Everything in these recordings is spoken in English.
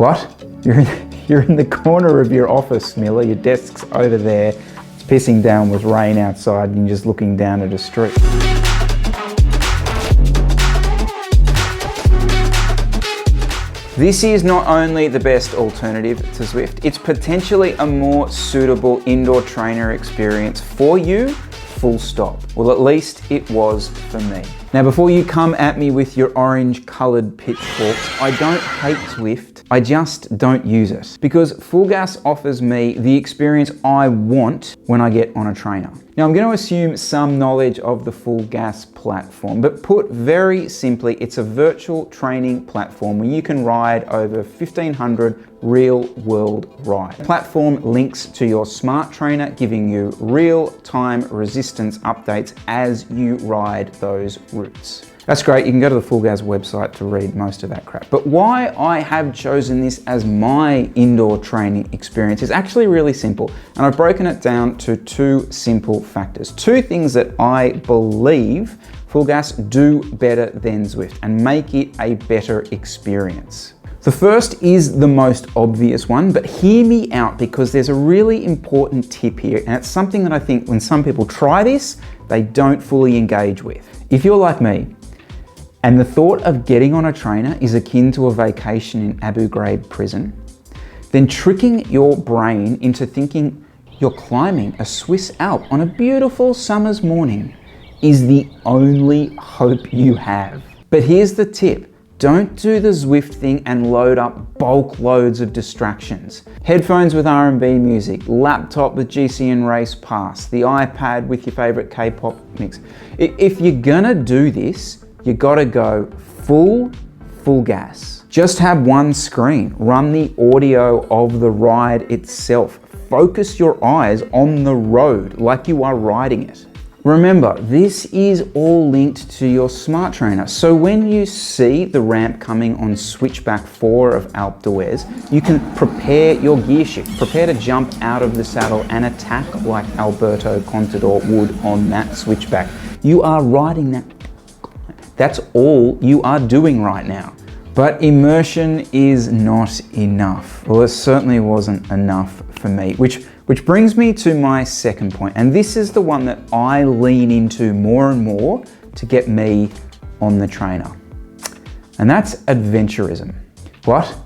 What? You're in the corner of your office, Miller. Your desk's over there. It's pissing down with rain outside and you're just looking down at a street. This is not only the best alternative to Zwift, it's potentially a more suitable indoor trainer experience for you, full stop. Well, at least it was for me. Now, before you come at me with your orange coloured pitchforks, I don't hate Zwift, I just don't use it. Because Full Gas offers me the experience I want when I get on a trainer. Now, I'm going to assume some knowledge of the Full Gas platform, but put very simply, it's a virtual training platform where you can ride over 1,500 real-world rides. The platform links to your smart trainer, giving you real-time resistance updates as you ride those routes. That's great, you can go to the Full Gas website to read most of that crap. But why I have chosen this as my indoor training experience is actually really simple. And I've broken it down to two simple factors. Two things that I believe Full Gas do better than Zwift and make it a better experience. The first is the most obvious one, but hear me out because there's a really important tip here, and it's something that I think when some people try this, they don't fully engage with. If you're like me, and the thought of getting on a trainer is akin to a vacation in Abu Ghraib prison, then tricking your brain into thinking you're climbing a Swiss Alp on a beautiful summer's morning is the only hope you have. But here's the tip. Don't do the Zwift thing and load up bulk loads of distractions. Headphones with R&B music, laptop with GCN Race Pass, the iPad with your favorite K-pop mix. If you're gonna do this, you gotta go full gas. Just have one screen, run the audio of the ride itself. Focus your eyes on the road like you are riding it. Remember, this is all linked to your smart trainer. So when you see the ramp coming on switchback 4 of Alpe d'Huez, you can prepare your gear shift, prepare to jump out of the saddle and attack like Alberto Contador would on that switchback. You are riding that. That's all you are doing right now. But immersion is not enough. Well, it certainly wasn't enough for me, which brings me to my second point, and this is the one that I lean into more and more to get me on the trainer. And that's adventurism. What?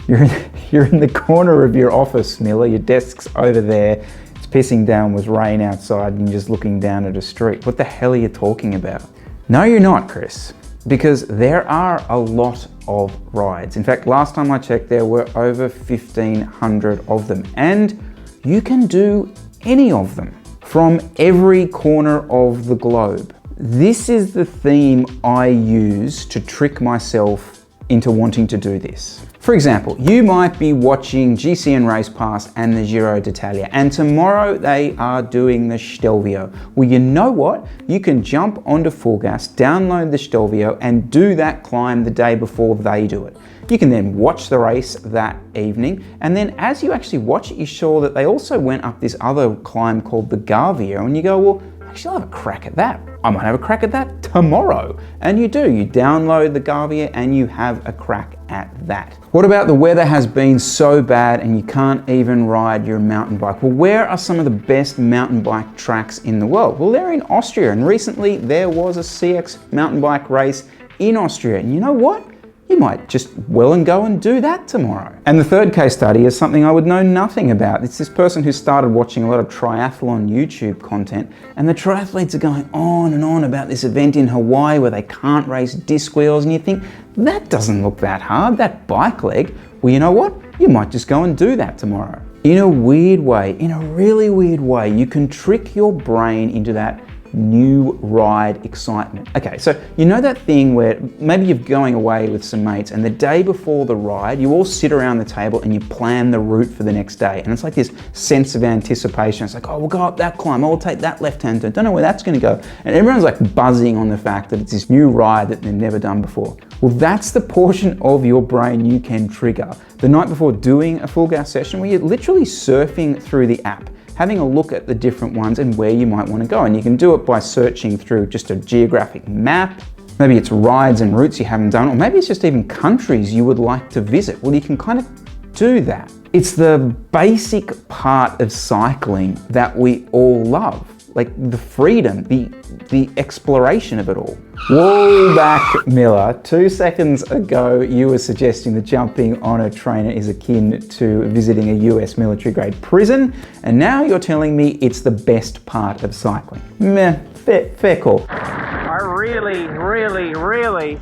You're in the corner of your office, Miller. Your desk's over there. It's pissing down with rain outside and you're just looking down at a street. What the hell are you talking about? No, you're not, Chris, because there are a lot of rides. In fact, last time I checked, there were over 1,500 of them, and you can do any of them from every corner of the globe. This is the theme I use to trick myself into wanting to do this. For example, you might be watching GCN Race Pass and the Giro d'Italia, and tomorrow they are doing the Stelvio. Well, you know what? You can jump onto Full Gas, download the Stelvio, and do that climb the day before they do it. You can then watch the race that evening, and then as you actually watch it, you saw that they also went up this other climb called the Gavia, and you go, well, actually I'll have a crack at that. I might have a crack at that tomorrow. And you do, you download the Gavia and you have a crack at that. What about the weather has been so bad and you can't even ride your mountain bike? Well, where are some of the best mountain bike tracks in the world? Well, they're in Austria, and recently there was a CX mountain bike race in Austria. And you know what? You might just well and go and do that tomorrow. And the third case study is something I would know nothing about. It's this person who started watching a lot of triathlon YouTube content, and the triathletes are going on and on about this event in Hawaii where they can't race disc wheels, and you think, that doesn't look that hard, that bike leg. Well, you know what? You might just go and do that tomorrow. In a weird way, in a really weird way, you can trick your brain into that new ride excitement. Okay, so you know that thing where maybe you're going away with some mates and the day before the ride, you all sit around the table and you plan the route for the next day. And it's like this sense of anticipation. It's like, oh, we'll go up that climb, oh, we'll take that left-hand turn, don't know where that's gonna go. And everyone's like buzzing on the fact that it's this new ride that they've never done before. Well, that's the portion of your brain you can trigger the night before doing a Full Gas session where you're literally surfing through the app, having a look at the different ones and where you might want to go. And you can do it by searching through just a geographic map. Maybe it's rides and routes you haven't done, or maybe it's just even countries you would like to visit. Well, you can kind of do that. It's the basic part of cycling that we all love, like the freedom, the exploration of it all. Woolback Miller, 2 seconds ago you were suggesting that jumping on a trainer is akin to visiting a US military grade prison, and now you're telling me it's the best part of cycling. Meh, fair call. I really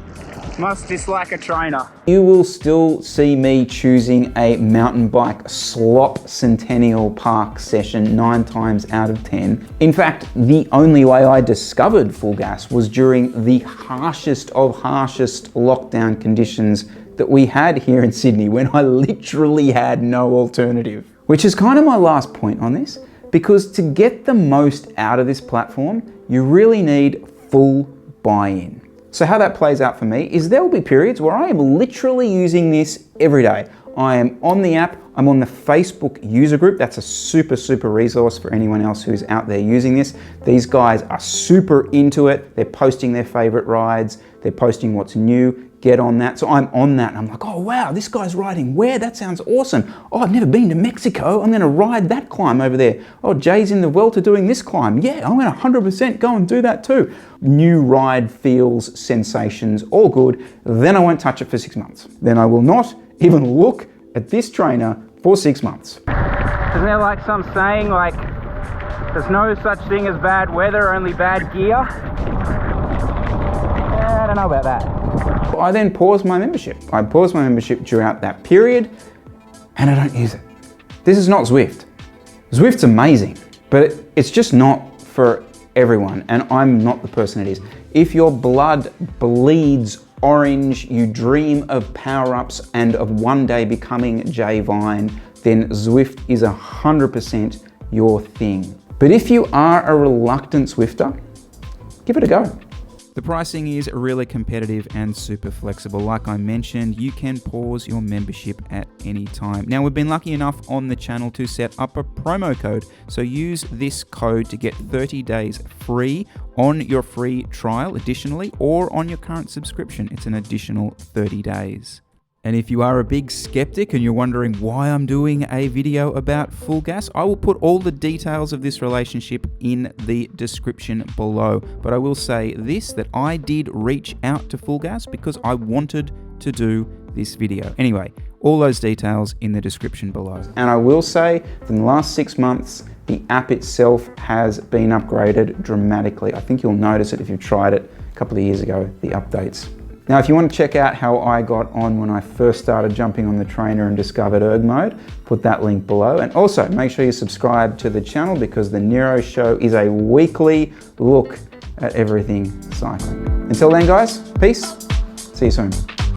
must dislike a trainer. You will still see me choosing a mountain bike slop Centennial Park session 9 times out of 10. In fact, the only way I discovered Full Gas was during the harshest of harshest lockdown conditions that we had here in Sydney, when I literally had no alternative. Which is kind of my last point on this, because to get the most out of this platform, you really need full buy-in. So how that plays out for me is there will be periods where I am literally using this every day. I am on the app, I'm on the Facebook user group. That's a super resource for anyone else who's out there using this. These guys are super into it. They're posting their favorite rides. They're posting what's new. Get on that. So I'm on that and I'm like, oh wow, this guy's riding where? That sounds awesome. Oh, I've never been to Mexico. I'm gonna ride that climb over there. Oh, Jay's in the Vuelta doing this climb. Yeah, I'm gonna 100% go and do that too. New ride, feels, sensations, all good. Then I won't touch it for 6 months. Then I will not even look at this trainer for 6 months. Isn't there like some saying like, there's no such thing as bad weather, only bad gear? Yeah, I don't know about that. I then pause my membership. I pause my membership throughout that period and I don't use it. This is not Zwift. Zwift's amazing, but it's just not for everyone, and I'm not the person it is. If your blood bleeds orange, you dream of power-ups and of one day becoming Jay Vine, then Zwift is 100% your thing. But if you are a reluctant Zwifter, give it a go. The pricing is really competitive and super flexible. Like I mentioned, you can pause your membership at any time. Now, we've been lucky enough on the channel to set up a promo code. So use this code to get 30 days free on your free trial additionally, or on your current subscription. It's an additional 30 days. And if you are a big skeptic and you're wondering why I'm doing a video about Full Gas, I will put all the details of this relationship in the description below. But I will say this, that I did reach out to Full Gas because I wanted to do this video. Anyway, all those details in the description below. And I will say, in the last 6 months, the app itself has been upgraded dramatically. I think you'll notice it if you've tried it a couple of years ago, the updates. Now, if you want to check out how I got on when I first started jumping on the trainer and discovered erg mode, put that link below. And also make sure you subscribe to the channel, because the Nero Show is a weekly look at everything cycling. Until then, guys, peace. See you soon.